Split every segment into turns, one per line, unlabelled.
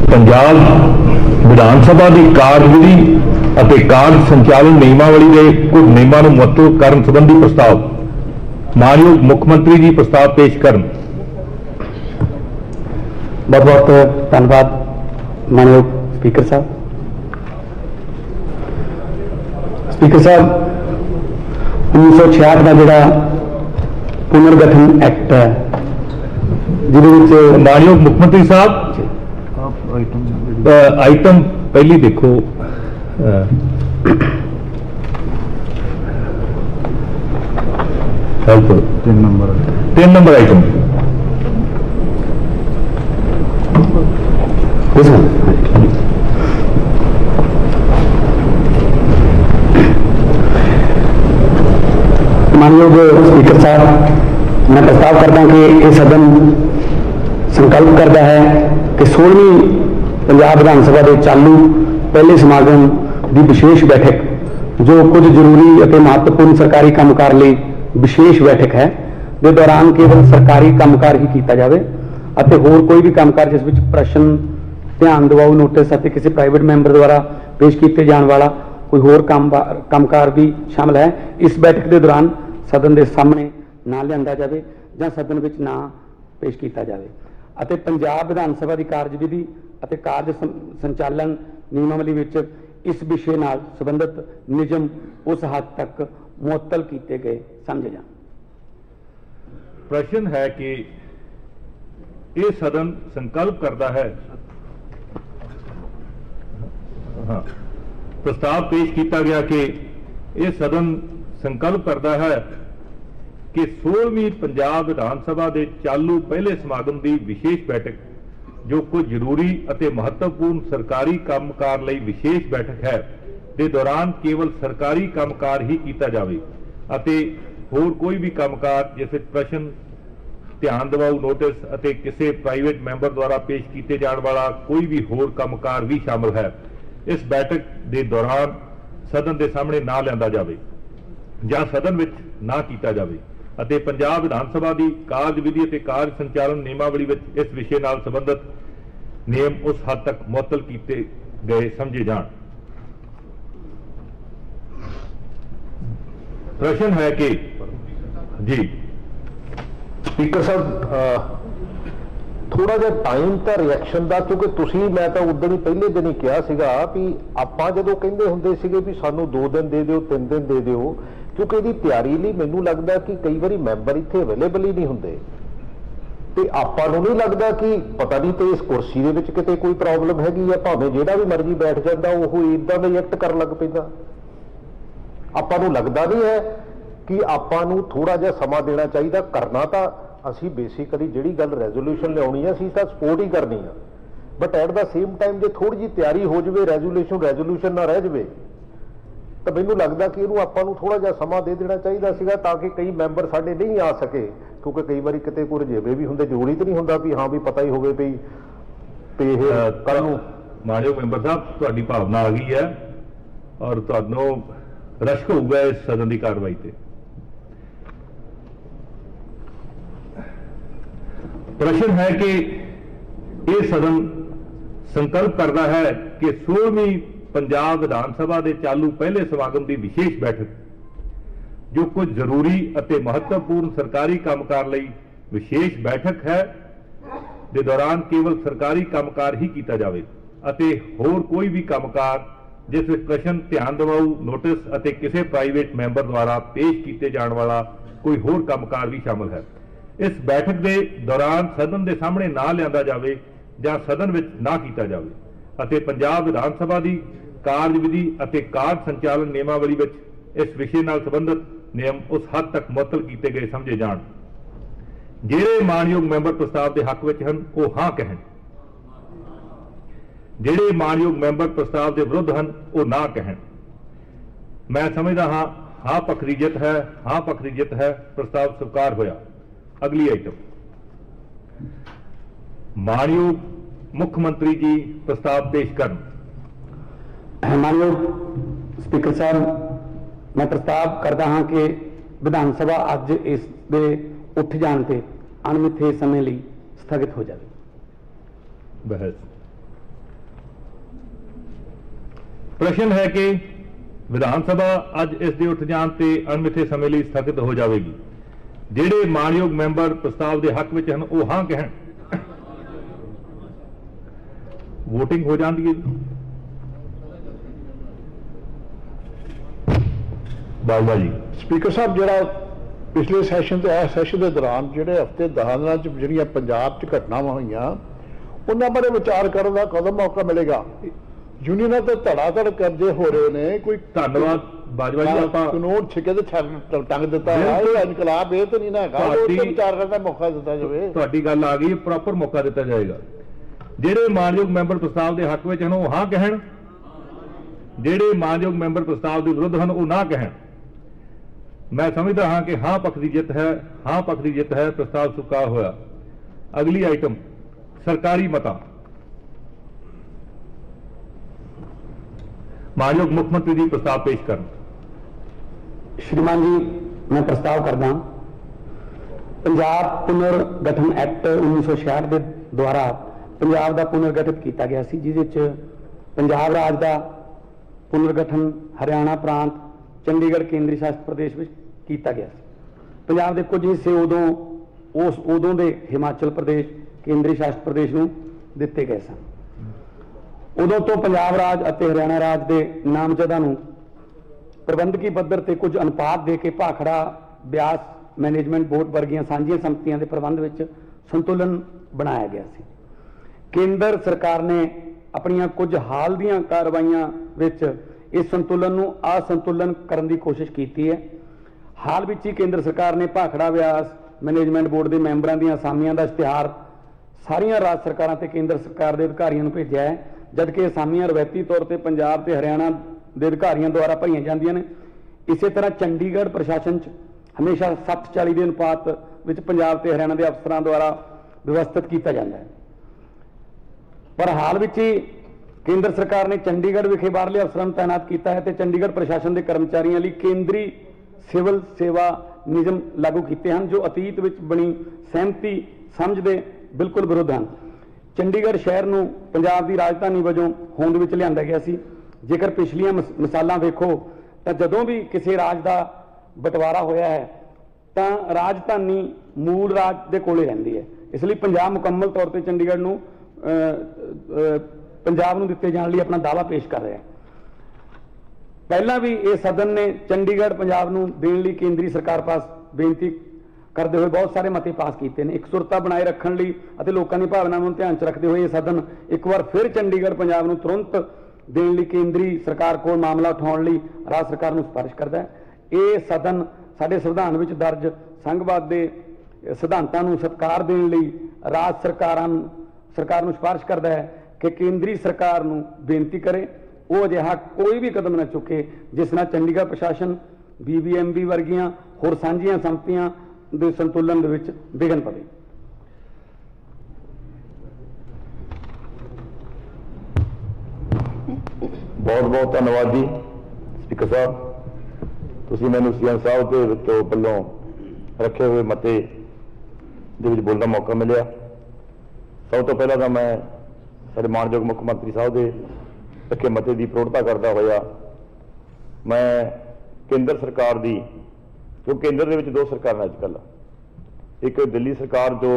पंजाब विधान सभा की कारजविधि ਅਤੇ कार्य संचालन नियमावली के कुछ नियमों को मुअत्तल करने संबंधी प्रस्ताव मानयोग मुख्य मंत्री जी प्रस्ताव पेश करन।
बहुत बहुत धन्यवाद मानयोग स्पीकर साहब। स्पीकर साहब 1966 का जोड़ा पुनर्गठन एक्ट है जिसे
मानयोग मुख्यमंत्री साहब आइटम पहली देखो तीन नंबर आइटम
मानयोग स्पीकर साहब, मैं प्रस्ताव करता हूं कि यह सदन संकल्प करता है कि 16वीं पंजाब विधान सभा के चालू पहले समागम की विशेष बैठक जो कुछ जरूरी और महत्वपूर्ण सरकारी कामकाज लिए विशेष बैठक है के दौरान केवल सरकारी कामकाज ही किया जाए और होर कोई भी कामकाज जिस विच प्रश्न ध्यान दिवाओ नोटिस और किसी प्राइवेट मैंबर द्वारा पेश किए जाने वाला कोई होर कामकाज भी शामिल है। इस बैठक के दौरान सदन के सामने ना लिया जाए या सदन में ना पेश किया जाए। पंजाब विधान सभा की कारजविधि और कार्य संचालन नियमावली विच इस विषय नाल संबंधित नियम उस हद तक मुअत्तल किए गए समझे जाए।
प्रश्न है कि यह सदन संकल्प करता है, हाँ, प्रस्ताव पेश किया गया कि यह सदन संकल्प करता है कि 16वीं पंजाब विधान सभा के चालू पहले समागम की विशेष बैठक जो कुछ जरूरी और महत्वपूर्ण सरकारी कामकाज लई विशेष बैठक है के दौरान केवल सरकारी कामकाज ही किया जाए अते होर कोई भी कामकाज जिस प्रश्न ध्यान दिवाऊ नोटिस और किसी प्राइवेट मैंबर द्वारा पेश किए जाने वाला कोई भी होर कामकाज भी शामिल है इस बैठक के दौरान सदन के सामने ना लिया जाए या सदन में ना किया जाए ਅਤੇ पंजाब विधान सभा की कार्यविधि और कार्य संचालन नियमावली इस विषय नाल संबंधित नियम उस हद तक मुअत्तल किए गए समझे जान। प्रश्न है कि जी
स्पीकर साहब थोड़ा जिहा टाइम तो रिएक्शन का क्योंकि तुसी मैं तो उदण ही पहले दिन ही कहा सीगा भी आपां जदों कहंदे हुंदे सीगे भी सानू 2 दिन दे दिओ 3 दिन दे दिओ क्योंकि ਇਹਦੀ ਤਿਆਰੀ ਲਈ ਮੈਨੂੰ ਲੱਗਦਾ ਕਿ ਕਈ ਵਾਰੀ ਮੈਂਬਰ ਇੱਥੇ ਅਵੇਲੇਬਲ ਹੀ ਨਹੀਂ ਹੁੰਦੇ ਤੇ ਆਪਾਂ ਨੂੰ ਨਹੀਂ ਲੱਗਦਾ ਕਿ ਪਤਾ ਨਹੀਂ ਤੇ ਇਸ ਕੁਰਸੀ ਦੇ ਵਿੱਚ ਕਿਤੇ ਕੋਈ ਪ੍ਰੋਬਲਮ ਹੈਗੀ ਆ ਭਾਵੇਂ ਜਿਹੜਾ ਵੀ ਮਰਜ਼ੀ ਬੈਠ ਜਾਂਦਾ ਉਹ ਇਦਾਂ ਦਾ ਐਕਟ ਕਰਨ ਲੱਗ ਪੈਂਦਾ। ਆਪਾਂ ਨੂੰ ਲੱਗਦਾ ਨਹੀਂ ਹੈ ਕਿ ਆਪਾਂ ਨੂੰ ਥੋੜਾ ਜਿਹਾ ਸਮਾਂ ਦੇਣਾ ਚਾਹੀਦਾ। ਕਰਨਾ ਤਾਂ ਅਸੀਂ ਬੇਸਿਕਲੀ ਜਿਹੜੀ ਗੱਲ ਰੈਜ਼ੋਲੂਸ਼ਨ ਲਿਆਉਣੀ ਆ ਅਸੀਂ ਤਾਂ ਸਪੋਰਟ ਹੀ ਕਰਨੀ ਆ but at the same time ਜੇ ਥੋੜੀ ਜਿਹੀ ਤਿਆਰੀ ਹੋ ਜਾਵੇ ਰੈਜ਼ੋਲੂਸ਼ਨ ਨਾ ਰਹਿ ਜਾਵੇ तो मैनू लगता कि इनू आपां नू थोड़ा जिहा समा दे देना चाहिए सीगा ताकि कई मैंबर साडे नहीं आ सके क्योंकि कई बारी किते कोई रजेवे भी हुंदे जरूरी तो नहीं हुंदा भी हाँ भी पता ही होवे भी ते इह कल नू।
मानयोग मैंबर साहब तुहाडी भावना आ गई है और तुहानू रश्क होगा इस सदन की कार्रवाई से। प्रश्न है कि यह सदन संकल्प करता है कि 16वीं पंजाब विधान सभा के चालू पहले समागम की विशेष बैठक जो कुछ जरूरी और महत्वपूर्ण सरकारी कामकाज लई विशेष बैठक है के दौरान केवल सरकारी कामकाज ही किया जाए अते होर कोई भी कामकाज जिस विच प्रश्न ध्यान दिवाऊ नोटिस और किसी प्राइवेट मैंबर द्वारा पेश किए जाने वाला कोई होर कामकाज भी शामिल है। इस बैठक के दौरान सदन के सामने ना लिया जाए या सदन में ना किया जाए ਅਤੇ पंजाब विधान सभा की कार्यविधि और कार्य संचालन नियमावली इस विषय नाल संबंधित नियम उस हद तक मुअत्तल किए गए समझे जान। ਜਿਹੜੇ मानयोग मैंबर प्रस्ताव के हक विच हन वो हाँ कहन, ਜਿਹੜੇ मानयोग मैंबर प्रस्ताव के विरुद्ध हन वो ना कहन। मैं समझदा हाँ हाँ पक्ष की जित है, हाँ पक्ष की जित है, प्रस्ताव स्वीकार होया। अगली आइटम मानयोग मुख्यमंत्री जी प्रस्ताव पेश कर।
मानयोग स्पीकर साहब, मैं प्रस्ताव करता हाँ कि विधान सभा अज इस दे उठ जाने से अणमिथे समय लिए स्थगित हो जाए।
बहस प्रश्न है कि विधान सभा अज इस दे उठ जाण ते अणमिथे समय लई स्थगित हो जाएगी। ਜਿਹੜੇ ਮਾਨਯੋਗ ਮੈਂਬਰ ਪ੍ਰਸਤਾਵ ਦੇ ਹੱਕ ਵਿੱਚ ਹਨ ਉਹ ਹਾਂ ਕਹਿਣ। ਵੋਟਿੰਗ ਹੋ ਜਾਂਦੀ ਹੈ। ਬਾਬਾ ਜੀ
ਸਪੀਕਰ ਸਾਹਿਬ, ਜਿਹੜਾ ਪਿਛਲੇ ਸੈਸ਼ਨ ਤੇ ਇਸ ਸੈਸ਼ਨ ਦੇ ਦੌਰਾਨ ਜਿਹੜੇ ਹਫ਼ਤੇ 10 ਦਿਨਾਂ ਚ ਜਿਹੜੀਆਂ ਪੰਜਾਬ 'ਚ ਘਟਨਾਵਾਂ ਹੋਈਆਂ ਉਹਨਾਂ ਬਾਰੇ ਵਿਚਾਰ ਕਰਨ ਦਾ ਕਦੋਂ ਮੌਕਾ ਮਿਲੇਗਾ? ਯੂਨੀਅਨਾਂ ਤੇ ਧੜਾਧੜ ਕਰਜ਼ੇ ਹੋ ਰਹੇ ਨੇ, ਕੋਈ
ਧੰਨਵਾਦ ਬਾਜਵਾ ਜੀ। ਆਪਾਂ
ਕਾਨੂੰਨ ਛਿੱਕੇ ਤੇ ਟੰਗ ਦਿੱਤਾ ਹੈ, ਇਹ ਇਨਕਲਾਬ ਇਹ ਤਾਂ ਨਹੀਂ ਨਾ ਹੈਗਾ, ਉਹ ਤੇ ਵਿਚਾਰ ਕਰਨ ਦਾ ਮੌਕਾ ਦਿੱਤਾ ਜਾਵੇ।
ਤੁਹਾਡੀ ਗੱਲ ਆ ਗਈ, ਪ੍ਰੋਪਰ ਮੌਕਾ ਦਿੱਤਾ ਜਾਏਗਾ। ਜਿਹੜੇ ਮਾਨਯੋਗ ਮੈਂਬਰ ਪ੍ਰਸਤਾਵ ਦੇ ਹੱਕ ਵਿੱਚ ਹਨ ਉਹ ਹਾਂ ਕਹਿਣ, ਜਿਹੜੇ ਮਾਨਯੋਗ ਮੈਂਬਰ ਪ੍ਰਸਤਾਵ ਦੇ ਵਿਰੁੱਧ ਹਨ ਉਹ ਨਾ ਕਹਿਣ। मैं समझता हाँ कि हाँ पक्ष की जित है, हाँ पक्ष की जित है। प्रस्ताव स्वीकार होया। अगली आइटम सरकारी मता। मानयोग मुख्यमंत्री जी प्रस्ताव पेश कर।
श्रीमान जी, मैं प्रस्ताव करदा पंजाब पुनर्गठन एक्ट 1966 के द्वारा पंजाब का पुनर्गठित किया गया सी, जिस विच पंजाब राज का पुनर्गठन हरियाणा प्रांत चंडीगढ़ केंद्री शासित प्रदेश में किया गया। पंजाब के कुछ हिस्से उदों के हिमाचल प्रदेश केंद्री शासित प्रदेश को दिते गए सन। उदों तो पंजाब राज और हरियाणा राज के नामजदा प्रबंधकी पद्धर से कुछ अनुपात दे के भाखड़ा ब्यास मैनेजमेंट बोर्ड वर्गियां सांझियां संमतियां के प्रबंध में संतुलन बनाया गया सी। केंद्र सरकार ने अपनियां कुछ हाल दीयां कार्रवाइयां विच इस संतुलन नूं असंतुलन करने की कोशिश की है। हाल में ही केंद्र सरकार ने भाखड़ा व्यास मैनेजमेंट बोर्ड के मैंबरों दी असामियां का इश्तिहार सारियां राज सरकारां ते केंद्र सरकार के अधिकारियों को भेजा है, जबकि असामियां रवायती तौर पर पंजाब ते हरियाणा के अधिकारियों द्वारा भरीआं जांदियां ने। इसी तरह चंडीगढ़ प्रशासन हमेशा 60-40 के अनुपात विच पंजाब ते हरियाणा के अफसरां द्वारा व्यवस्थित किया जाता है। पर हाल में ही केंद्र सरकार ने चंडीगढ़ विखे बाहरले अफसरां तैनात किया है, तो चंडीगढ़ प्रशासन के कर्मचारियों लिए केंद्री सिविल सेवा नियम लागू किए हैं, जो अतीत में बनी सहमति समझ के बिल्कुल विरुद्ध हैं। चंडीगढ़ शहर को पंजाब की राजधानी वजों होंद में लिया गया सी। जेकर पिछलियां मिसालां वेखो तो जदों भी किसी राज का बंटवारा होया है तो राजधानी मूल राज के कोले रहिंदी है, इसलिए पंजाब मुकम्मल तौर पर चंडीगढ़ नूं पंजाब नूं दिते जाने लिए अपना दावा पेश कर रहा है। पहला भी ये सदन ने चंडीगढ़ पंजाब नूं देण लई केंद्री सरकार पास बेनती करते हुए बहुत सारे मते पास किए हैं। एकसुरता बनाए रखने लई अते लोकां दी भावनावां नूं ध्यान च रखते हुए ये सदन एक बार फिर चंडीगढ़ पंजाब नूं तुरंत देण लई केंद्री सरकार कोल मामला उठाउण लई राज सरकार नूं सिफारिश करदा है। ये सदन साडे संविधान विच दर्ज संघवाद दे सिद्धांतां नूं सत्कार देण लई राज सरकार नूं सिफारिश करदा है कि केंद्री सरकार नूं बेनती करे वो अजिहा कोई भी कदम न चुके जिस नाल चंडीगढ़ प्रशासन BBMB वर्गियां होर सांझियां संमतियां दे संतुलन दे विच विघन पवे।
बहुत बहुत धन्यवाद जी स्पीकर साहब, तुसीं मैनूं CM साहब के विचों वल्लों रखे हुए मते दे विच बोलण दा मौका मिलिया। सब तो पहला तो मैं साडे मानयोग मुख मंत्री साहब के रखे मते की प्रौढ़ता करता होया मैं केंद्र सरकार की, जो केंद्र दे विच दो सरकार अजकल, एक दिल्ली सरकार जो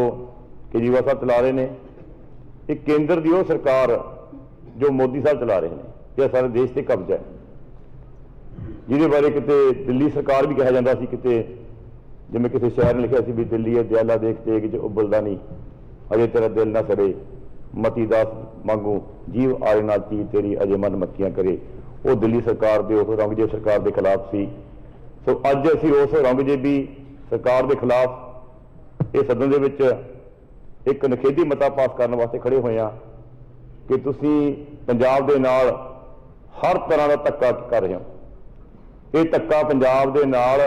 केजरीवाल साहब चला रहे हैं, एक केंद्र की वो सरकार जो मोदी साहब चला रहे हैं। यह सारे देश से कब्जा है, जिहदे बारे किते दिल्ली सरकार भी कहा जाता सी, किते जिवें किसी शहर ने लिखा सी भी दिल्ली है दयाला देख तेग जो उबलदा नहीं, अजे तेरा दिल ना सड़े मती दास मांगू जीव आए ना ती तेरी अजे मन मत्तियां करे। वो दिल्ली सरकार के उस औरंगजेब सरकार के खिलाफ सी। सो अज असीं उस औरंगजेबी सरकार के खिलाफ इस सदन दे विच एक नखेधी मता पास करने वास्ते खड़े हुए हैं कि तुसीं पंजाब दे नाल हर तरह का धक्का कर रहे हो। ये धक्का पंजाब दे नाल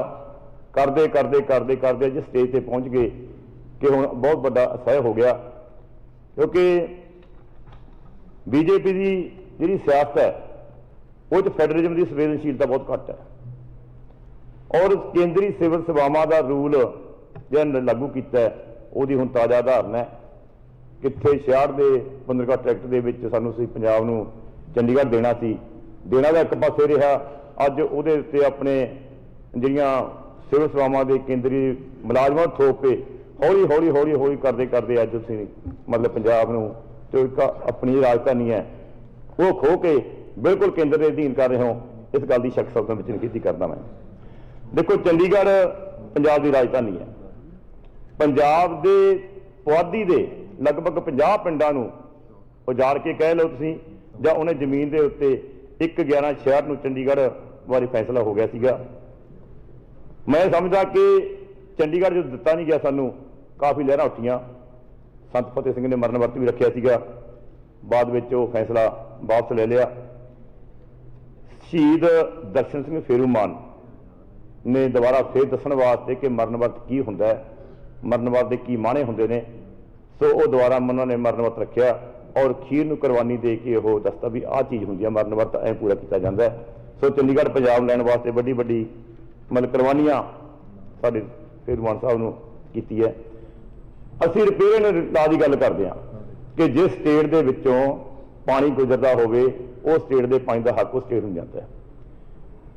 करदे करदे करदे करदे जिस स्टेज पर पहुंच गए कि हुण बहुत बड़ा असह हो गया, क्योंकि बीजेपी की जी सियासत है वो फैडरलिज्म की संवेदनशीलता बहुत घट है और केंद्री सिविल सेवावां का रूल जो लागू किया वो हुण ताज़ा उदाहरण है। कित्थे 66 के पुनर्गठन एक्ट के सानू पंजाब नूं चंडीगढ़ देना सी, ਦੇਣਾ ਦਾ ਇੱਕ ਪਾਸੇ ਰਿਹਾ, ਅੱਜ ਉਹਦੇ ਉੱਤੇ ਆਪਣੇ ਜਿਹੜੀਆਂ ਸਿਵਲ ਸੇਵਾਵਾਂ ਦੇ ਕੇਂਦਰੀ ਮੁਲਾਜ਼ਮਾਂ ਥੋਪ ਕੇ ਹੌਲੀ ਹੌਲੀ ਹੌਲੀ ਹੌਲੀ ਕਰਦੇ ਕਰਦੇ ਅੱਜ ਤੁਸੀਂ ਮਤਲਬ ਪੰਜਾਬ ਨੂੰ ਤੇ ਇੱਕ ਆਪਣੀ ਰਾਜਧਾਨੀ ਹੈ ਉਹ ਖੋ ਕੇ ਬਿਲਕੁਲ ਕੇਂਦਰ ਦੇ ਅਧੀਨ ਕਰ ਰਹੇ ਹੋ। ਇਸ ਗੱਲ ਦੀ ਸ਼ੱਕ ਸ਼ਬਦਾਂ ਵਿੱਚ ਨਿਖੇਧੀ ਕਰਦਾ ਮੈਂ। ਦੇਖੋ, ਚੰਡੀਗੜ੍ਹ ਪੰਜਾਬ ਦੀ ਰਾਜਧਾਨੀ ਹੈ। ਪੰਜਾਬ ਦੇ ਪੁਆਧੀ ਦੇ ਲਗਭਗ 50 ਪਿੰਡਾਂ ਨੂੰ ਉਜਾੜ ਕੇ ਕਹਿ ਲਓ ਤੁਸੀਂ, ਜਾਂ ਉਹਨੇ ਜ਼ਮੀਨ ਦੇ ਉੱਤੇ 1/11 ਸ਼ਹਿਰ ਨੂੰ ਚੰਡੀਗੜ੍ਹ ਬਾਰੇ ਫੈਸਲਾ ਹੋ ਗਿਆ ਸੀਗਾ। ਮੈਂ ਸਮਝਦਾ ਕਿ ਚੰਡੀਗੜ੍ਹ ਜਦੋਂ ਦਿੱਤਾ ਨਹੀਂ ਗਿਆ ਸਾਨੂੰ ਕਾਫੀ ਲਹਿਰਾਂ ਉੱਠੀਆਂ। ਸੰਤ ਫਤਿਹ ਸਿੰਘ ਨੇ ਮਰਨ ਵਰਤ ਵੀ ਰੱਖਿਆ ਸੀਗਾ, ਬਾਅਦ ਵਿੱਚ ਉਹ ਫੈਸਲਾ ਵਾਪਸ ਲੈ ਲਿਆ। ਸ਼ਹੀਦ ਦਰਸ਼ਨ ਸਿੰਘ ਫੇਰੂਮਾਨ ਨੇ ਦੁਬਾਰਾ ਫੇਰ ਦੱਸਣ ਵਾਸਤੇ ਕਿ ਮਰਨ ਵਰਤ ਕੀ ਹੁੰਦਾ ਹੈ, ਮਰਨ ਵਰਤ ਦੇ ਕੀ ਮਾਣੇ ਹੁੰਦੇ ਨੇ, ਸੋ ਉਹ ਦੁਬਾਰਾ ਉਹਨਾਂ ਨੇ ਮਰਨ ਵਰਤ ਰੱਖਿਆ ਔਰ ਖੀਰ ਨੂੰ ਕੁਰਬਾਨੀ ਦੇ ਕੇ ਉਹ ਦੱਸਦਾ ਵੀ ਆਹ ਚੀਜ਼ ਹੁੰਦੀ ਹੈ, ਮਰਨ ਵਰਤ ਐਂ ਪੂਰਾ ਕੀਤਾ ਜਾਂਦਾ ਹੈ। ਸੋ ਚੰਡੀਗੜ੍ਹ ਪੰਜਾਬ ਲੈਣ ਵਾਸਤੇ ਵੱਡੀ ਵੱਡੀ ਮਤਲਬ ਕੁਰਬਾਨੀਆਂ ਸਾਡੇ ਫੇਰੂਮਾਨ ਸਾਹਿਬ ਨੂੰ ਕੀਤੀ ਹੈ। ਅਸੀਂ ਰਿਪੇਰੀਅਨ ਲਾ ਦੀ ਗੱਲ ਕਰਦੇ ਹਾਂ ਕਿ ਜਿਸ ਸਟੇਟ ਦੇ ਵਿੱਚੋਂ ਪਾਣੀ ਗੁਜ਼ਰਦਾ ਹੋਵੇ ਉਹ ਸਟੇਟ ਦੇ ਪਾਣੀ ਦਾ ਹੱਕ ਉਸ ਸਟੇਟ ਨੂੰ ਜਾਂਦਾ ਹੈ।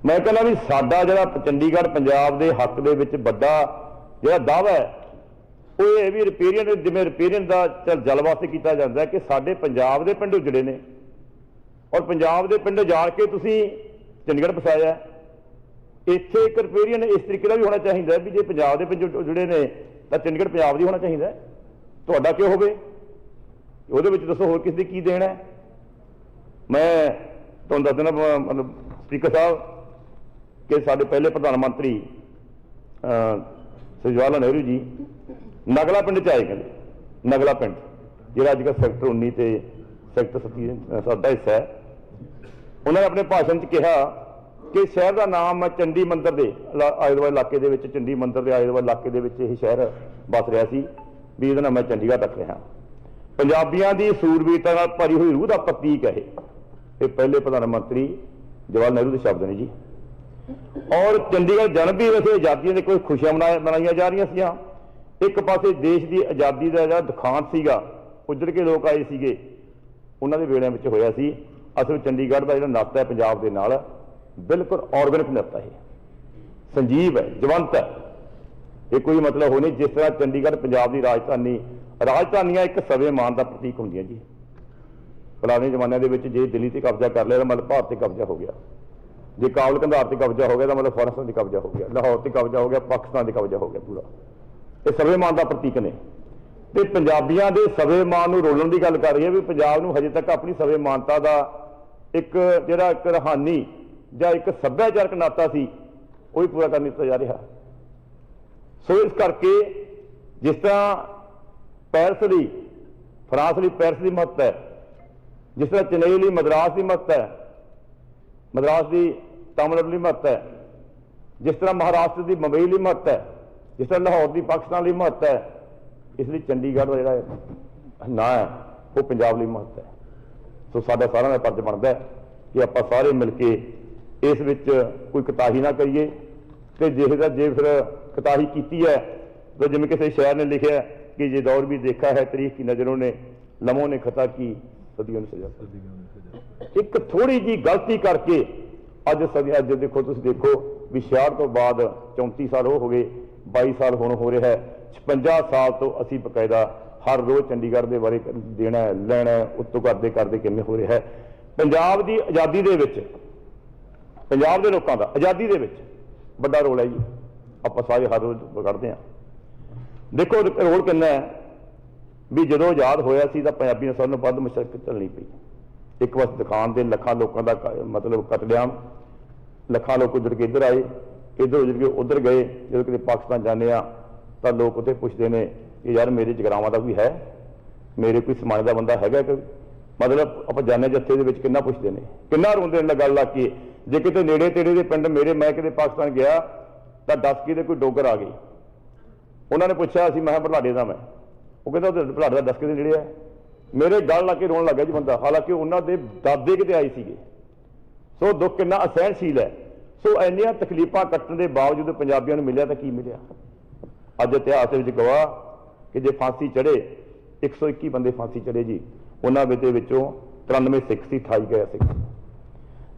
ਮੈਂ ਕਹਿੰਦਾ ਵੀ ਸਾਡਾ ਜਿਹੜਾ ਚੰਡੀਗੜ੍ਹ ਪੰਜਾਬ ਦੇ ਹੱਕ ਦੇ ਵਿੱਚ ਵੱਡਾ ਜਿਹੜਾ ਦਾਅਵਾ ਹੈ ਉਹ ਇਹ ਵੀ ਰਿਪੇਰੀਅਨ, ਜਿਵੇਂ ਰਿਪੇਰੀਅਨ ਦਾ ਜਲ ਵਾਸਤੇ ਕੀਤਾ ਜਾਂਦਾ ਹੈ ਕਿ ਸਾਡੇ ਪੰਜਾਬ ਦੇ ਪਿੰਡ ਉਜੜੇ ਨੇ ਔਰ ਪੰਜਾਬ ਦੇ ਪਿੰਡ ਉਜਾੜ ਕੇ ਤੁਸੀਂ ਚੰਡੀਗੜ੍ਹ ਵਸਾਇਆ। ਇੱਥੇ ਇੱਕ ਰਿਪੇਰੀਅਨ ਇਸ ਤਰੀਕੇ ਦਾ ਵੀ ਹੋਣਾ ਚਾਹੀਦਾ ਵੀ ਜੇ ਪੰਜਾਬ ਦੇ ਪਿੰਡ ਉਜੜੇ ਨੇ ਤਾਂ ਚੰਡੀਗੜ੍ਹ ਪੰਜਾਬ ਦੀ ਹੋਣਾ ਚਾਹੀਦਾ। ਤੁਹਾਡਾ ਕਿਉਂ ਹੋਵੇ? ਉਹਦੇ ਵਿੱਚ ਦੱਸੋ ਹੋਰ ਕਿਸ ਦੀ ਕੀ ਦੇਣ ਹੈ। ਮੈਂ ਤੁਹਾਨੂੰ ਦੱਸ ਦੇਣਾ ਮਤਲਬ ਸਪੀਕਰ ਸਾਹਿਬ ਕਿ ਸਾਡੇ ਪਹਿਲੇ ਪ੍ਰਧਾਨ ਮੰਤਰੀ ਜਵਾਹਰ ਲਾਲ ਨਹਿਰੂ ਜੀ ਨਗਲਾ ਪਿੰਡ 'ਚ ਆਏ। ਕਹਿੰਦੇ ਨਗਲਾ ਪਿੰਡ ਜਿਹੜਾ ਅੱਜ ਕੱਲ੍ਹ ਸੈਕਟਰ 19 ਤੇ ਸੈਕਟਰ 37 ਦਾ ਹਿੱਸਾ ਹੈ, ਉਹਨਾਂ ਨੇ ਆਪਣੇ ਭਾਸ਼ਣ 'ਚ ਕਿਹਾ ਕਿ ਸ਼ਹਿਰ ਦਾ ਨਾਮ ਚੰਡੀ ਮੰਦਰ ਦੇ ਆਲੇ ਦੁਆਲੇ ਇਲਾਕੇ ਦੇ ਵਿੱਚ, ਚੰਡੀ ਮੰਦਰ ਦੇ ਆਲੇ ਦੁਆਲੇ ਇਲਾਕੇ ਦੇ ਵਿੱਚ ਇਹ ਸ਼ਹਿਰ ਵਸ ਰਿਹਾ ਸੀ ਵੀ ਇਹਦਾ ਨਾਮ ਮੈਂ ਚੰਡੀਗੜ੍ਹ ਰੱਖ ਰਿਹਾ। ਪੰਜਾਬੀਆਂ ਦੀ ਸੂਰਬੀਰਤਾ ਨਾਲ ਭਰੀ ਹੋਈ ਰੂਹ ਦਾ ਪ੍ਰਤੀਕ ਹੈ ਇਹ ਪਹਿਲੇ ਪ੍ਰਧਾਨ ਮੰਤਰੀ ਜਵਾਹਰ ਨਹਿਰੂ ਦੇ ਸ਼ਬਦ ਨੇ ਜੀ। ਔਰ ਚੰਡੀਗੜ੍ਹ ਜਨਮ ਵੀ ਵੈਸੇ ਆਜ਼ਾਦੀ ਦੇ ਕੋਈ ਖੁਸ਼ੀਆਂ ਮਨਾਈਆਂ ਜਾ ਰਹੀਆਂ ਸੀਆਂ। ਇੱਕ ਪਾਸੇ ਦੇਸ਼ ਦੀ ਆਜ਼ਾਦੀ ਦਾ ਜਿਹੜਾ ਦੁਖਾਂਤ ਸੀਗਾ, ਉੱਜੜ ਕੇ ਲੋਕ ਆਏ ਸੀਗੇ, ਉਹਨਾਂ ਦੇ ਵੇਲਿਆਂ ਵਿੱਚ ਹੋਇਆ ਸੀ। ਅਸਲ ਚੰਡੀਗੜ੍ਹ ਦਾ ਜਿਹੜਾ ਨਾਤਾ ਹੈ ਪੰਜਾਬ ਦੇ ਨਾਲ ਬਿਲਕੁਲ ਆਰਗੈਨਿਕ ਨਾਤਾ ਹੈ, ਸੰਜੀਵ ਹੈ, ਜਵੰਤ ਹੈ। ਇਹ ਕੋਈ ਮਤਲਬ ਹੋ ਨਹੀਂ ਜਿਸ ਤਰ੍ਹਾਂ ਚੰਡੀਗੜ੍ਹ ਪੰਜਾਬ ਦੀ ਰਾਜਧਾਨੀਆਂ ਇੱਕ ਸਵੈਮਾਨ ਦਾ ਪ੍ਰਤੀਕ ਹੁੰਦੀਆਂ ਜੀ। ਪੁਰਾਣੇ ਜ਼ਮਾਨਿਆਂ ਦੇ ਵਿੱਚ ਜੇ ਦਿੱਲੀ ਤੇ ਕਬਜ਼ਾ ਕਰ ਲਿਆ ਤਾਂ ਮਤਲਬ ਭਾਰਤ ਤੇ ਕਬਜ਼ਾ ਹੋ ਗਿਆ, ਜੇ ਕਾਬਲ ਕੰਧਾਰ ਤੇ ਕਬਜ਼ਾ ਹੋ ਗਿਆ ਤਾਂ ਮਤਲਬ ਫਰਾਂਸ ਤੇ ਕਬਜ਼ਾ ਹੋ ਗਿਆ, ਲਾਹੌਰ ਤੇ ਕਬਜ਼ਾ ਹੋ ਗਿਆ, ਪਾਕਿਸਤਾਨ ਤੇ ਕਬਜ਼ਾ ਹੋ ਗਿਆ ਪੂਰਾ। ਇਹ ਸਵੈਮਾਨ ਦਾ ਪ੍ਰਤੀਕ ਨੇ ਤੇ ਪੰਜਾਬੀਆਂ ਦੇ ਸਵੈਮਾਨ ਨੂੰ ਰੋਲਣ ਦੀ ਗੱਲ ਕਰ ਰਹੀ ਹੈ ਵੀ ਪੰਜਾਬ ਨੂੰ ਹਜੇ ਤੱਕ ਆਪਣੀ ਸਵੈਮਾਨਤਾ ਦਾ ਇੱਕ ਜਿਹੜਾ ਇੱਕ ਰੂਹਾਨੀ ਜਾਂ ਇੱਕ ਸੱਭਿਆਚਾਰਕ ਨਾਤਾ ਸੀ ਉਹ ਵੀ ਪੂਰਾ ਕਰ ਨਹੀਂ ਦਿੱਤਾ ਜਾ ਰਿਹਾ। ਸੋ ਇਸ ਕਰਕੇ ਜਿਸ ਤਰ੍ਹਾਂ ਪੈਰਿਸ ਲਈ ਫਰਾਂਸ ਲਈ ਪੈਰਿਸ ਦੀ ਮਹੱਤਤਾ ਹੈ, ਜਿਸ ਤਰ੍ਹਾਂ ਚੇਨਈ ਲਈ ਮਦਰਾਸ ਦੀ ਮਹੱਤਤਾ ਹੈ, ਮਦਰਾਸ ਦੀ ਤਾਮਿਲਨਾਡੂ ਲਈ ਮਹੱਤਤਾ ਹੈ, ਜਿਸ ਤਰ੍ਹਾਂ ਮਹਾਰਾਸ਼ਟਰ ਦੀ ਮੁੰਬਈ ਲਈ ਮਹੱਤਤਾ ਹੈ, ਜਿਸ ਤਰ੍ਹਾਂ ਲਾਹੌਰ ਦੀ ਪਾਕਿਸਤਾਨ ਲਈ ਮਹੱਤਤਾ ਹੈ, ਇਸ ਲਈ ਚੰਡੀਗੜ੍ਹ ਦਾ ਜਿਹੜਾ ਨਾਂ ਹੈ ਉਹ ਪੰਜਾਬ ਲਈ ਮਹੱਤਤਾ ਹੈ। ਸੋ ਸਾਡਾ ਸਾਰਿਆਂ ਦਾ ਫਰਜ਼ ਬਣਦਾ ਹੈ ਕਿ ਆਪਾਂ ਸਾਰੇ ਮਿਲ ਕੇ ਇਸ ਵਿੱਚ ਕੋਈ ਕੁਤਾਹੀ ਨਾ ਕਰੀਏ ਤੇ ਜੇ ਫਿਰ ਕੁਤਾਹੀ ਕੀਤੀ ਹੈ ਤਾਂ ਜਿਵੇਂ ਕਿਸੇ ਸ਼ਾਇਰ ਨੇ ਲਿਖਿਆ कि ये दौर भी देखा है तारीख की नजरों ने, लम्हों ने खता की सदियों ने सजा। एक थोड़ी जी गलती करके अज देखो तुम देखो भी 66 तो बाद 34 साल हो गए, 22 साल हुण हो रहा है, 56 साल तो असी बकायदा हर रोज़ चंडीगढ़ के बारे देना लैना उत्तों करते करते किवें हो रहा है। पंजाब की आज़ादी दे विच, पंजाब के लोगों का आज़ादी दे विच बड़ा रोल है जी। आप सारे हर रोज़ पकड़ते हैं। देखो रोल कितना है भी जो आज़ाद होया सी तां पंजाबी ने सब नूं वध मुशक्कत झल्लनी पई। एक पास दुकान के लखां लोगों का मतलब कतलेआम, लखां लोग उधर के इधर आए, इधर उधर के उधर गए। जो कि पाकिस्तान जाने तो लोग उत्थे पुछते हैं कि यार मेरे जगरावां का कोई है, मेरे कोई समाने का बंदा हैगा कोई, मतलब आप जाने जत्थे दे विच किन्ना पुछते हैं, किन्ना रोंदे ने गल लग के। जे किते नेड़े तेड़े दे पिंड मेरे, मैं किते पाकिस्तान गया तो 10 की कोई डोगर आ गई, उन्होंने पूछा असी मैं भलाडे का, मैं वो कहता भलाडे का 10 के नेड़े है, मेरे गल ला के रोन लग गया जी बंदा, हालांकि उन्होंने दादे किते आए सीगे। सो दुख कितना असहनशील है। सो इन्नियां तकलीफां कट्टण के बावजूद पंजाबियों को मिलिया तो की मिलिया। अज इतिहास में गवाह कि जे फांसी चढ़े 121 बंदे फांसी चढ़े जी, उन्होंने 93 सिख सी, 28 गए सिख।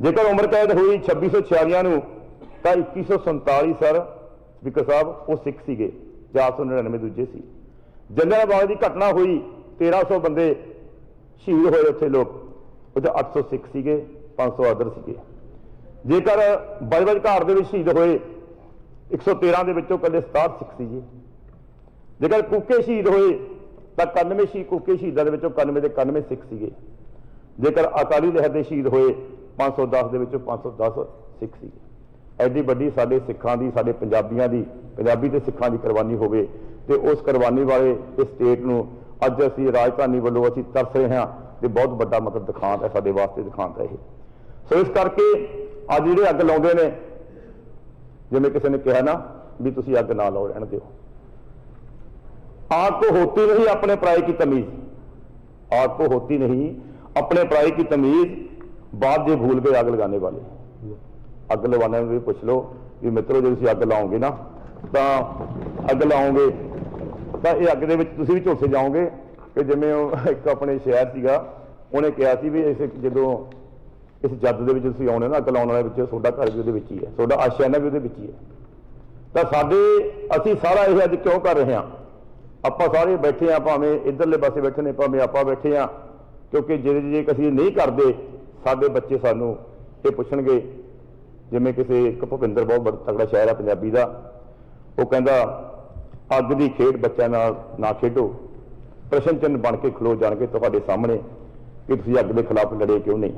जेकर उम्र कैद हुई 2646 ਨੂੰ ਤਾਂ 2147 ਸਰ ਸਪੀਕਰ ਸਾਹਿਬ ਉਹ ਸਿੱਖ ਸੀਗੇ, 499 ਦੂਜੇ ਸੀ। ਜਲਿਆਂਵਾਲੇ ਦੀ ਘਟਨਾ ਹੋਈ 1300 ਬੰਦੇ ਸ਼ਹੀਦ ਹੋਏ ਉੱਥੇ ਲੋਕ, ਉਹਦੇ 800 ਸਿੱਖ ਸੀਗੇ, 500 ਅਦਰ ਸੀਗੇ। ਜੇਕਰ ਬਾਈਬਲ ਘਾਟ ਦੇ ਵਿੱਚ ਸ਼ਹੀਦ ਹੋਏ 113 ਦੇ ਵਿੱਚੋਂ ਇਕੱਲੇ 67 ਸਿੱਖ ਸੀ ਜੀ। ਜੇਕਰ ਕੂਕੇ ਸ਼ਹੀਦ ਹੋਏ ਤਾਂ 91 ਕੂਕੇ ਸ਼ਹੀਦਾਂ ਦੇ ਵਿੱਚੋਂ 91 ਦੇ 91 ਸਿੱਖ ਸੀਗੇ। ਜੇਕਰ ਅਕਾਲੀ ਲਹਿਰ ਦੇ ਸ਼ਹੀਦ ਹੋਏ 510 ਦੇ ਵਿੱਚੋਂ 510 ਸਿੱਖ ਸੀਗੇ। ਐਡੀ ਵੱਡੀ ਸਾਡੇ ਸਿੱਖਾਂ ਦੀ, ਸਾਡੇ ਪੰਜਾਬੀਆਂ ਦੀ, ਪੰਜਾਬੀ ਤੇ ਸਿੱਖਾਂ ਦੀ ਕੁਰਬਾਨੀ ਹੋਵੇ ਤੇ ਉਸ ਕੁਰਬਾਨੀ ਵਾਲੇ ਇਸ ਸਟੇਟ ਨੂੰ ਅੱਜ ਅਸੀਂ ਰਾਜਧਾਨੀ ਵੱਲੋਂ ਅਸੀਂ ਤਰਸ ਰਹੇ ਹਾਂ ਤੇ ਬਹੁਤ ਵੱਡਾ ਮਤਲਬ ਦਿਖਾਂਤ ਹੈ ਸਾਡੇ ਵਾਸਤੇ, ਦਿਖਾਂਤ ਹੈ ਇਹ। ਸੋ ਇਸ ਕਰਕੇ ਅੱਜ ਜਿਹੜੇ ਅੱਗ ਲਾਉਂਦੇ ਨੇ, ਜਿਵੇਂ ਕਿਸੇ ਨੇ ਕਿਹਾ ਨਾ ਵੀ ਤੁਸੀਂ ਅੱਗ ਨਾ ਲਾਓ, ਰਹਿਣ ਦਿਓ। आग को होती नहीं अपने पराये की तमीज, आग को होती नहीं अपने पराये की तमीज, बात ये भूल गए आग लगाने वाले। अग लगाने में भी पूछ लो भी मित्रों जो तुम अग लाओगे ना तो अग लाओगे तो ये अग दे तुम भी झुलस जाओगे कि जिमें एक अपने शहर सीगा उन्हें कहा सी भी इस जो इस जद दे विच तुसीं आउणे ना अग लाउण वाले तुहाडा घर भी उहदे विच ही है, तुहाडा आशियाना भी उहदे विच ही है। तो साडे असीं सारा ये अज क्यों कर रहे हैं? ਆਪਾਂ ਸਾਰੇ ਬੈਠੇ ਆ, ਭਾਵੇਂ ਇੱਧਰਲੇ ਪਾਸੇ ਬੈਠੇ ਨੇ, ਭਾਵੇਂ ਆਪਾਂ ਬੈਠੇ ਆ, ਕਿਉਂਕਿ ਜੇ ਅਸੀਂ ਨਹੀਂ ਕਰਦੇ ਸਾਡੇ ਬੱਚੇ ਸਾਨੂੰ ਇਹ ਪੁੱਛਣਗੇ। ਜਿਵੇਂ ਕਿਸੇ ਇੱਕ ਭੁਪਿੰਦਰ ਬਹੁਤ ਬੜਾ ਤਗੜਾ ਸ਼ਾਇਰ ਆ ਪੰਜਾਬੀ ਦਾ, ਉਹ ਕਹਿੰਦਾ ਅੱਗ ਦੀ ਖੇਡ ਬੱਚਿਆਂ ਨਾਲ ਨਾ ਖੇਡੋ, ਪ੍ਰਸ਼ਨ ਚਿੰਨ੍ਹ ਬਣ ਕੇ ਖਲੋ ਜਾਣਗੇ ਤੁਹਾਡੇ ਸਾਹਮਣੇ ਕਿ ਤੁਸੀਂ ਅੱਗ ਦੇ ਖਿਲਾਫ ਲੜੇ ਕਿਉਂ ਨਹੀਂ।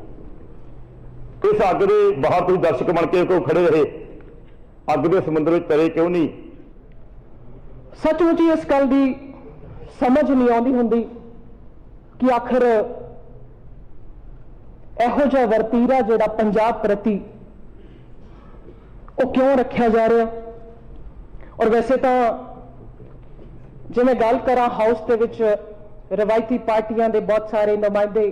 ਇਸ ਅੱਗ ਦੇ ਬਾਹਰ ਤੁਸੀਂ ਦਰਸ਼ਕ ਬਣ ਕੇ ਕਿਉਂ ਖੜੇ ਰਹੇ, ਅੱਗ ਦੇ ਸਮੁੰਦਰ ਵਿੱਚ ਤਰੇ ਕਿਉਂ ਨਹੀਂ।
सचमुच ही इस गल की समझ नहीं आती होंगी कि आखिर इहो जिहा वरतीरा जिहड़ा पंजाब प्रति वो क्यों रखा जा रहा। और वैसे तो जे मैं गल करा हाउस के विच रवायती पार्टियां दे बहुत सारे नुमाइंदे,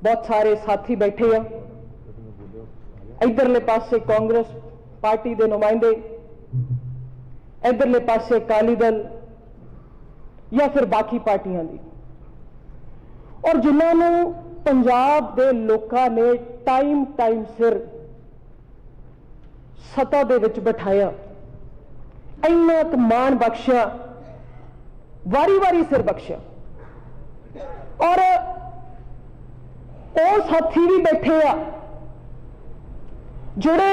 बहुत सारे साथी बैठे आ, इधरले पासे कांग्रेस पार्टी के नुमाइंदे, इधरले पासे अकाली दल या फिर बाकी पार्टियां दी, और जिन्होंने पंजाब दे लोकां ने टाइम टाइम सिर सत्ता दे विच बिठाया, इन्ना क मान बख्शिया, वारी वारी सिर बख्शिया। और वो साथी भी बैठे आ जिहड़े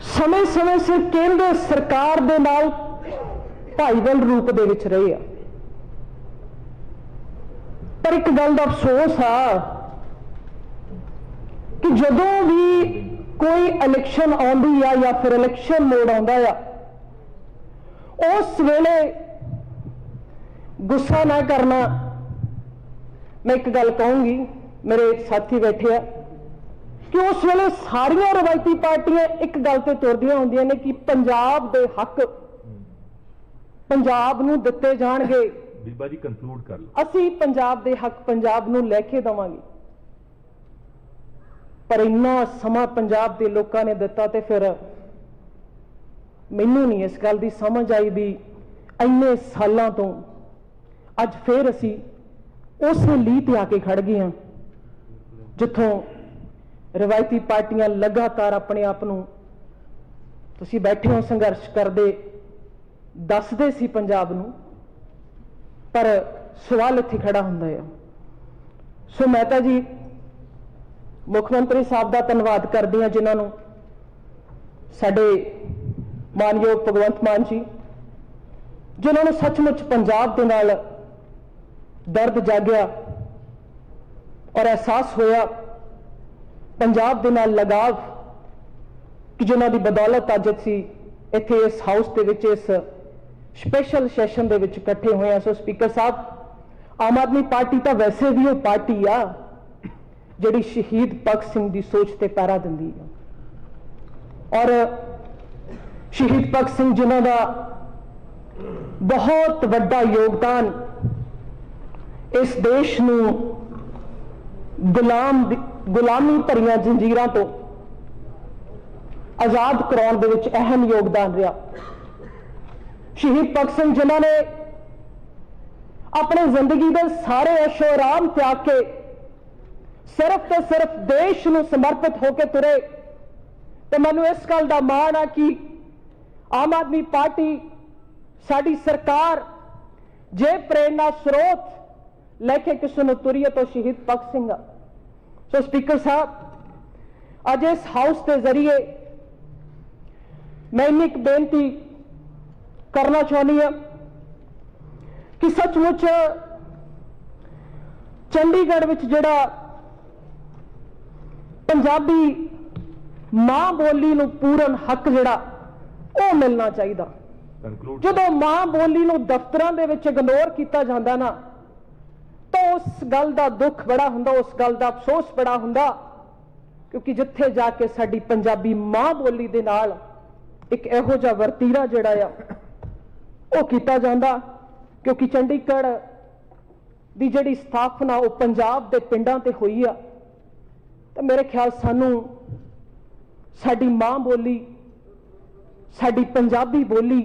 समय समय से केंद्र सरकार दे नाल भाईवाल रूप दे विच रहे आ। पर एक गल दा अफसोस आ कि जदों भी कोई इलेक्शन आउंदी आ या फिर इलेक्शन मोड आउंदा आ, उस वेले गुस्सा ना करना। मैं एक गल कहूंगी, मेरे साथी बैठे आ कि उस वेले सारियां रवायती पार्टियां एक गल ते तुरदियां होंदियां ने कि पंजाब दे हक पंजाब नूं दित्ते जाणगे।
बीबा जी कंक्लूड कर लो।
असीं पंजाब दे हक पंजाब नूं लैके देवांगे, पर इन्ना समा पंजाब दे लोकां ने दिता ते फिर मैनूं नहीं इस गल दी समझ आई भी इन्ने सालां तो अज फिर असीं उस लीह ते आके खड़ गए हां जिथों रवायती पार्टियां लगातार अपने आप नूं तुसीं बैठे हो संघर्ष करदे दसदे सी पंजाब नूं, पर सवाल इत्थे खड़ा हुंदा है। सो मैं तां जी मुख्यमंत्री साहब का धन्नवाद करदी हां जिन्हां नूं साडे मानयोग भगवंत मान जी, जिन्हां नूं सचमुच पंजाब दे नाल दर्द जागिया और एहसास होया पंजाब दे नाल लगाव कि जिन्हां दी बदौलत अज असीं इत्थे इस हाउस दे विच इस स्पेशल सैशन दे विच इकट्ठे होए हैं। सो स्पीकर साहब, आम आदमी पार्टी तां वैसे भी वो पार्टी आ जिहड़ी शहीद भगत सिंह दी सोच ते पैरा दिंदी है, और शहीद भगत सिंह जिन्हां दा बहुत वड्डा योगदान इस देश नूं गुलामी भरियां जंजीरां तो आजाद कराउण दे विच अहम योगदान रहा। शहीद भगत सिंह जिन्हां ने अपने जिंदगी दे सारे ऐशो आराम त्याग के सिर्फ तो सिर्फ देश ਨੂੰ समर्पित होकर तुरे। तो मैनू इस गल का माण है कि आम आदमी पार्टी साडी सरकार जे प्रेरणा स्रोत लेके किसी ने तुरी है तो शहीद भगत सिंह आ। सो स्पीकर साहब, अज इस हाउस के जरिए मैं इन्नी बेनती करना चाहनी हाँ कि सचमुच चंडीगढ़ विच जिहड़ा पंजाबी मां बोली नूं पूरन हक जिहड़ा वो मिलना चाहिए। जो मां बोली नूं दफ्तरां दे विच इग्नोर किया जाता ना, तो उस गल का दुख बड़ा हुंदा, उस गल का अफसोस बड़ा हुंदा, क्योंकि जिथे जाके साडी पंजाबी मां बोली दे नाल एक इहो जिहा वरतीरा जिहड़ा आ वो कीता जांदा। क्योंकि चंडीगढ़ दी जिहड़ी स्थापना वो पंजाब दे पिंडां ते होई आ, तो मेरे ख्याल सानू साडी मां बोली, साडी पंजाबी बोली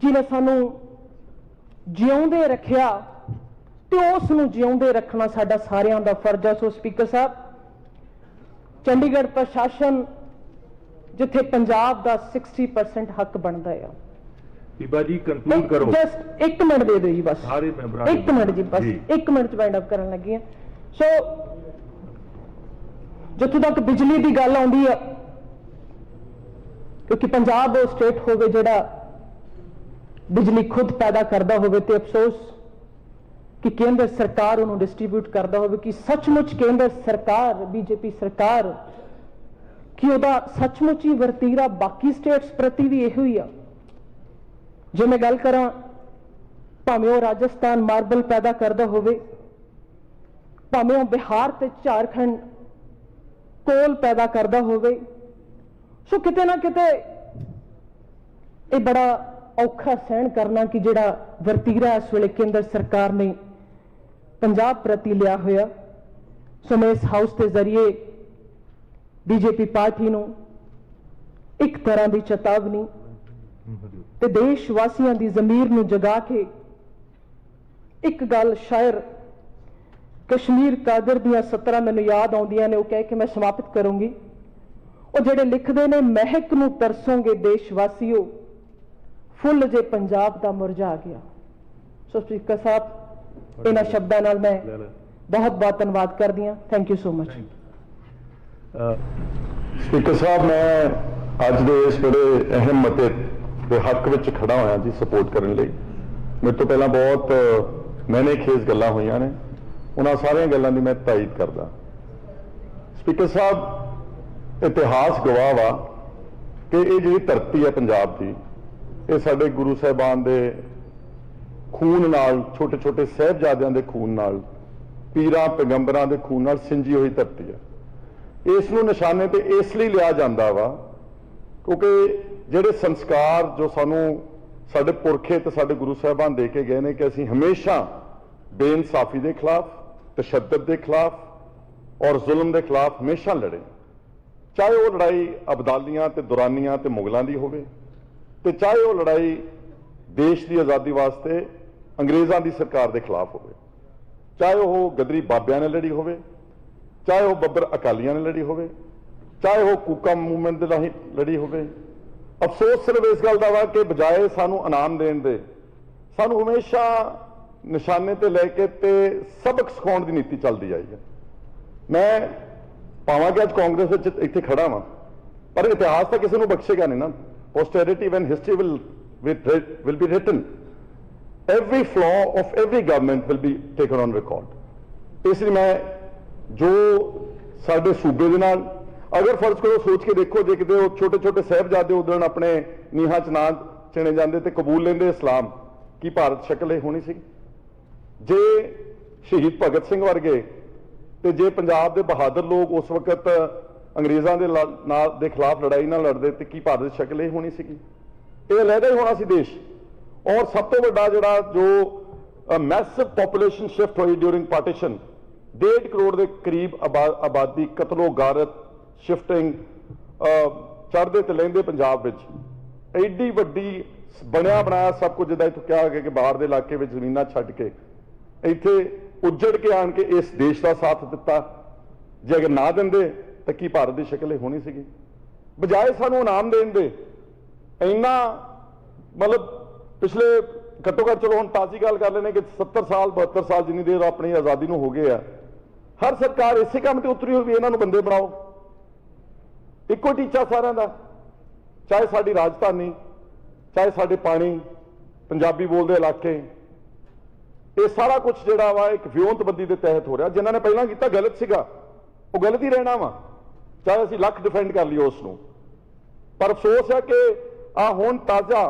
जिन्हें सानू जिउंदे रखिया, तो उस नूं जिउंदे रखना साडा सारियां दा फर्ज है। सो स्पीकर साहब, चंडीगढ़ प्रशासन जिथे पंजाब का 60% हक बनता है।
बीबा जी कंक्लूड करो,
जस्ट एक मिनट दे दो जी, बस
सारे मेंबरां
एक मिनट जी, बस एक मिनट वाइंड अप करन लगी हैं। सो जिथों तक बिजली की गल आउंदी है, क्योंकि पंजाब वो स्टेट होवे जिहड़ा बिजली खुद पैदा करता होवे, ते अफसोस कि केंद्र सरकार उन्होंने डिस्ट्रीब्यूट करता हो, कि सचमुच केंद्र सरकार बीजेपी सरकार कि वह सचमुच ही वरतीरा बाकी स्टेट्स प्रति भी यही ही आ। जे मैं गल करा, भावें वो राजस्थान मार्बल पैदा करता हो, भावें वो बिहार ते झारखंड कोल पैदा करता हो, सो किते ना किते ये बड़ा औखा सहन करना कि जिहड़ा वरतीरा इस वेले केंद्र सरकार ने पंजाब प्रति लिया होया। सो मैं इस हाउस के जरिए बीजेपी पार्टी नूं एक तरह की चेतावनी ते देशवासियों की जमीर नूं जगा के एक गल शायर कश्मीर कादर दियां 17 मैनूं याद आउंदियां ने, वो कह के मैं समाप्त करूंगी। वो जिहड़े लिखदे ने, महक नूं तरसोंगे देशवासियों, फुल जे पंजाब दा मुरझा गया। सो स्पीकर साहब, इन्हां शब्दां नाल मैं बहुत बहुत धन्यवाद करदी हां। Thank you so much.
Speaker साहब, मैं अज दे इस बड़े अहम मते दे हक विच खड़ा होया जी सपोर्ट करने लई। मेरे तो पहला बहुत मैंने खेज गल्लां होईयां ने, उन्हां सारियां गल्लां दी मैं तायद करदा। स्पीकर साहब, इतिहास गवाह वा कि ये जिहड़ी धरती है पंजाब की, ये साडे गुरु साहिबान दे खून नाल, छोटे छोटे साहिबजादियां दे खून नाल, पीरां पैगंबरां दे खून नाल सिंजी हुई धरती है। इस नूं निशाने ते इसलिए लिया जाता वा क्योंकि जिहड़े संस्कार जो सानू साडे पुरखे ते साडे गुरु साहिबान दे के गए ने कि असीं हमेशा बेइंसाफी दे खिलाफ, तशद्दुद दे खिलाफ और जुल्म दे खिलाफ हमेशा लड़े, चाहे वो लड़ाई अबदालियां ते दुरानियां ते मुगलों की होवे, ते चाहे वो लड़ाई देश की आज़ादी वास्ते अंग्रेज़ों की सरकार के खिलाफ होवे, चाहे वो गदरी बाबियां ने लड़ी होवे, चाहे वो बब्बर अकालियां ने लड़ी होवे, चाहे वो कूका मूवमेंट के राही लड़ी होवे। अफसोस सिर्फ इस गल का वा कि बजाए सानू इनाम देने दे, सानू हमेशा निशाने ते लैके ते सबक सिखाउण दी नीति चलती आई है। मैं भावां कि अज कांग्रेस इत्थे खड़ा वां, पर इतिहास तो किसी को बख्शेगा नहीं ना। Posterity when history will be written, every flaw of every government will be taken on record। इसलिए मैं जो साडे सूबे दे नाल अगर फर्ज करो सोच के देखो, जे किते छोटे छोटे साहिबजादे उदण अपने नीहां च ना चिणे जांदे ते कबूल लेंदे इस्लाम, की भारत शक्ल होनी सी? जे शहीद भगत सिंह वर्गे ते जे पंजाब दे बहादुर लोग उस वक्त अंग्रेज़ों दे खिलाफ लड़ाई ना लड़ते तो की भारत शक्ल होनी सी? ये लहदा ही होना सी देश। और सब तो बड़ा जिहड़ा जो मैसिव पॉपुलेशन शिफ्ट हुई ड्यूरिंग पार्टीशन, 1.5 करोड़ के करीब आबादी कतलो गारत शिफ्टिंग चढ़ते तो लेंदे पंजाब विच एडी वड्डी बनया बनाया सब कुछ जिदा इत्थों क्या कि बाहर के इलाके में जमीनां छड्ड के इत्थे
ਉੱਜੜ ਕੇ ਆਣ ਕੇ ਇਸ ਦੇਸ਼ ਦਾ ਸਾਥ ਦਿੱਤਾ। ਜੇ ਅਗਰ ਨਾ ਦਿੰਦੇ ਤਾਂ ਕੀ ਭਾਰਤ ਦੀ ਸ਼ਕਲ ਇਹ ਹੋਣੀ ਸੀਗੀ? ਬਜਾਏ ਸਾਨੂੰ ਇਨਾਮ ਦੇਣ ਦੇ ਇੰਨਾ ਮਤਲਬ ਪਿਛਲੇ ਘੱਟੋ ਘੱਟ ਚਲੋ ਹੁਣ ਤਾਜ਼ੀ ਗੱਲ ਕਰ ਲੈਣੇ ਕਿ 70 ਸਾਲ 72 ਸਾਲ ਜਿੰਨੀ ਦੇਰ ਆਪਣੀ ਆਜ਼ਾਦੀ ਨੂੰ ਹੋ ਗਏ ਆ, ਹਰ ਸਰਕਾਰ ਇਸੇ ਕੰਮ ਤੇ ਉਤਰੀ ਹੋਈ ਵੀ ਇਹਨਾਂ ਨੂੰ ਬੰਦੇ ਬਣਾਓ। ਇੱਕੋ ਟੀਚਾ ਸਾਰਿਆਂ ਦਾ, ਚਾਹੇ ਸਾਡੀ ਰਾਜਧਾਨੀ, ਚਾਹੇ ਸਾਡੇ ਪਾਣੀ, ਪੰਜਾਬੀ ਬੋਲਦੇ ਇਲਾਕੇ, ਇਹ ਸਾਰਾ ਕੁਝ ਜਿਹੜਾ ਵਾ ਇੱਕ ਵਿਉਂਤਬੰਦੀ ਦੇ ਤਹਿਤ ਹੋ ਰਿਹਾ। ਜਿਨ੍ਹਾਂ ਨੇ ਪਹਿਲਾਂ ਕੀਤਾ ਗਲਤ ਸੀਗਾ, ਉਹ ਗਲਤ ਹੀ ਰਹਿਣਾ ਵਾ, ਚਾਹੇ ਅਸੀਂ ਲੱਖ ਡਿਫੈਂਡ ਕਰ ਲਈਏ ਉਸ ਨੂੰ। ਪਰ ਅਫਸੋਸ ਹੈ ਕਿ ਆ ਹੁਣ ਤਾਜ਼ਾ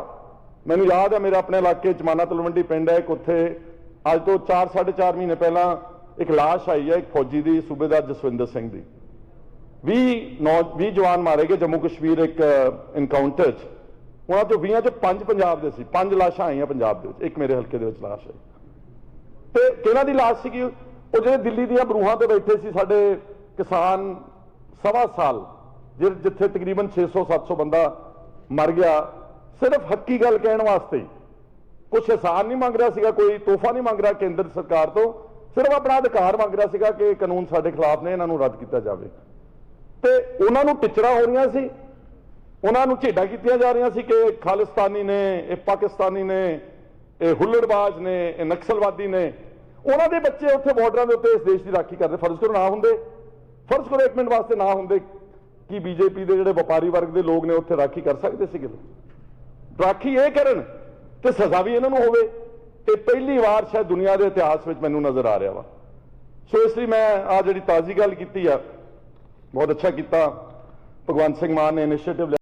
ਮੈਨੂੰ ਯਾਦ ਹੈ, ਮੇਰੇ ਆਪਣੇ ਇਲਾਕੇ ਚ ਮਾਨਾ ਤਲਵੰਡੀ ਪਿੰਡ ਹੈ ਇੱਕ, ਉੱਥੇ ਅੱਜ ਤੋਂ 4-4.5 ਮਹੀਨੇ ਪਹਿਲਾਂ ਇੱਕ ਲਾਸ਼ ਆਈ ਹੈ ਇੱਕ ਫੌਜੀ ਦੀ, ਸੂਬੇਦਾਰ ਜਸਵਿੰਦਰ ਸਿੰਘ ਦੀ। 20 ਜਵਾਨ ਮਾਰੇ ਗਏ ਜੰਮੂ ਕਸ਼ਮੀਰ ਇੱਕ ਇਨਕਾਊਂਟਰ 'ਚ। ਉਹਨਾਂ ਚੋਂ 20 'ਚ 5 ਪੰਜਾਬ ਦੇ ਸੀ। 5 ਲਾਸ਼ਾਂ ਆਈਆਂ ਪੰਜਾਬ ਦੇ ਵਿੱਚ, ਇੱਕ ਮੇਰੇ ਹਲਕੇ ਦੇ ਵਿੱਚ ਲਾਸ਼ ਆਈ। ਤੇ ਕਿਹਨਾਂ ਦੀ ਲਾਸ਼ ਸੀਗੀ? ਉਹ ਜਿਹੜੇ ਦਿੱਲੀ ਦੀਆਂ ਬਰੂਹਾਂ ਤੇ ਬੈਠੇ ਸੀ ਸਾਡੇ ਕਿਸਾਨ, ਸਵਾ ਸਾਲ ਜਿੱਥੇ ਤਕਰੀਬਨ 600-700 ਬੰਦਾ ਮਰ ਗਿਆ, ਸਿਰਫ ਹੱਕੀ ਗੱਲ ਕਹਿਣ ਵਾਸਤੇ। ਕੁਛ ਅਹਿਸਾਨ ਨਹੀਂ ਮੰਗ ਰਿਹਾ ਸੀਗਾ, ਕੋਈ ਤੋਹਫਾ ਨਹੀਂ ਮੰਗ ਰਿਹਾ ਕੇਂਦਰ ਸਰਕਾਰ ਤੋਂ, ਸਿਰਫ ਆਪਣਾ ਅਧਿਕਾਰ ਮੰਗ ਰਿਹਾ ਸੀਗਾ ਕਿ ਕਾਨੂੰਨ ਸਾਡੇ ਖਿਲਾਫ ਨੇ, ਇਹਨਾਂ ਨੂੰ ਰੱਦ ਕੀਤਾ ਜਾਵੇ। ਤੇ ਉਹਨਾਂ ਨੂੰ ਟਿਚਰਾਂ ਹੋ ਰਹੀਆਂ ਸੀ, ਉਹਨਾਂ ਨੂੰ ਝੇਡਾਂ ਕੀਤੀਆਂ ਜਾ ਰਹੀਆਂ ਸੀ ਕਿ ਖਾਲਿਸਤਾਨੀ ਨੇ, ਇਹ ਪਾਕਿਸਤਾਨੀ ਨੇ, ਇਹ ਹੁੱਲੜਬਾਜ਼ ਨੇ, ਇਹ ਨਕਸਲਵਾਦੀ ਨੇ। ਉਹਨਾਂ ਦੇ ਬੱਚੇ ਉੱਥੇ ਬਾਰਡਰਾਂ ਦੇ ਉੱਤੇ ਇਸ ਦੇਸ਼ ਦੀ ਰਾਖੀ ਕਰਦੇ। ਫਰਜ਼ ਕਰੋ ਨਾ ਹੁੰਦੇ, ਫਰਜ਼ ਕਰੋ ਇੱਕ ਮਿੰਟ ਵਾਸਤੇ ਨਾ ਹੁੰਦੇ, ਕੀ ਬੀਜੇਪੀ ਦੇ ਜਿਹੜੇ ਵਪਾਰੀ ਵਰਗ ਦੇ ਲੋਕ ਨੇ ਉੱਥੇ ਰਾਖੀ ਕਰ ਸਕਦੇ ਸੀਗੇ? ਰਾਖੀ ਇਹ ਕਰਨ ਤੇ ਸਜ਼ਾ ਵੀ ਇਹਨਾਂ ਨੂੰ ਹੋਵੇ। ਇਹ ਪਹਿਲੀ ਵਾਰ ਸ਼ਾਇਦ ਦੁਨੀਆ ਦੇ ਇਤਿਹਾਸ ਵਿੱਚ ਮੈਨੂੰ ਨਜ਼ਰ ਆ ਰਿਹਾ ਵਾ। ਸੋ ਇਸ ਲਈ ਮੈਂ ਆ ਜਿਹੜੀ ਤਾਜ਼ੀ ਗੱਲ ਕੀਤੀ ਆ, ਬਹੁਤ ਅੱਛਾ ਕੀਤਾ ਭਗਵੰਤ ਸਿੰਘ ਮਾਨ ਨੇ ਇਨੀਸ਼ੀਏਟਿਵ